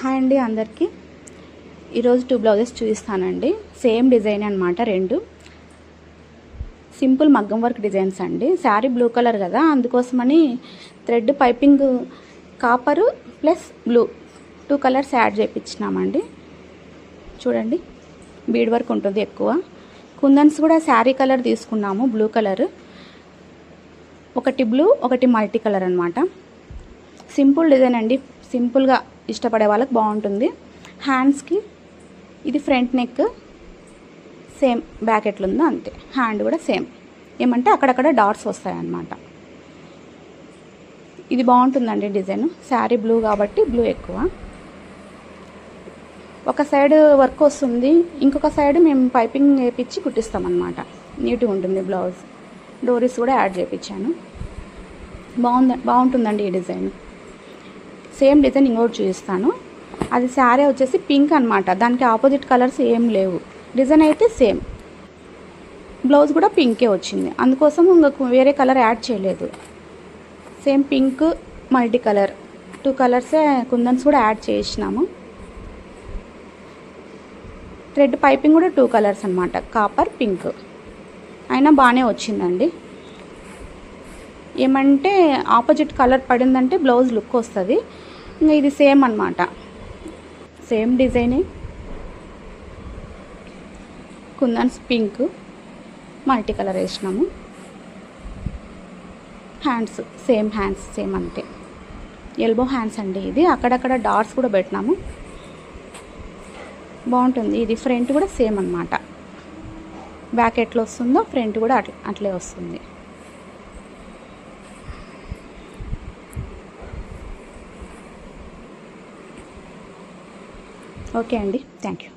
Hi అండి అందరికీ. ఈరోజు 2 బ్లౌజెస్ చూపిస్తానండి. సేమ్ డిజైన్ అనమాట, రెండు సింపుల్ మగ్గం వర్క్ డిజైన్స్ అండి. శారీ బ్లూ కలర్ కదా, అందుకోసమని thread piping copper plus blue 2 colours add చేయించినామండి. చూడండి, బీడ్ వర్క్ ఉంటుంది ఎక్కువ. కుందన్స్ కూడా శారీ కలర్ తీసుకున్నాము, బ్లూ కలర్. ఒకటి బ్లూ, ఒకటి మల్టీ కలర్ అనమాట. సింపుల్ డిజైన్ అండి, సింపుల్గా ఇష్టపడే వాళ్ళకి బాగుంటుంది. హ్యాండ్స్కి ఇది ఫ్రంట్ నెక్ సేమ్ బ్యాక్ ఎట్లుందో అంతే, హ్యాండ్ కూడా సేమ్. ఏమంటే అక్కడక్కడ డాట్స్ వస్తాయన్నమాట. ఇది బాగుంటుందండి డిజైన్. శారీ బ్లూ కాబట్టి బ్లూ ఎక్కువ. ఒక సైడ్ వర్క్ వస్తుంది, ఇంకొక సైడ్ మేము పైపింగ్ వేయించి కుట్టిస్తామన్నమాట. నీట్గా ఉంటుంది బ్లౌజ్. డోరీస్ కూడా యాడ్ చేయించాను. బాగుంటుందండి ఈ డిజైన్. సేమ్ డిజైన్ ఇంకోటి చూపిస్తాను. అది శారీ వచ్చేసి పింక్ అనమాట, దానికి ఆపోజిట్ కలర్స్ ఏం లేవు. డిజైన్ అయితే సేమ్, బ్లౌజ్ కూడా పింకే వచ్చింది, అందుకోసం ఇంకా వేరే కలర్ యాడ్ చేయలేదు. సేమ్ పింక్ మల్టీ కలర్ 2 కలర్సే కుందన్స్ కూడా యాడ్ చేసినాము. థ్రెడ్ పైపింగ్ కూడా 2 కలర్స్ అనమాట, కాపర్ పింక్. అయినా బాగానే వచ్చిందండి. ఏమంటే ఆపోజిట్ కలర్ పడిందంటే బ్లౌజ్ లుక్ వస్తుంది. ఇంకా ఇది సేమ్ అనమాట, సేమ్ డిజైనే. కుందన్స్ పింక్ మల్టీ కలర్ వేసినాము. హ్యాండ్స్ సేమ్ అంతే, ఎల్బో హ్యాండ్స్ అండి. ఇది అక్కడక్కడ డాట్స్ కూడా పెట్టినాము. బాగుంటుంది. ఇది ఫ్రంట్ కూడా సేమ్ అనమాట, బ్యాక్ ఎట్లా వస్తుందో ఫ్రంట్ కూడా అట్లే వస్తుంది. ఓకే అండి, థ్యాంక్ యూ.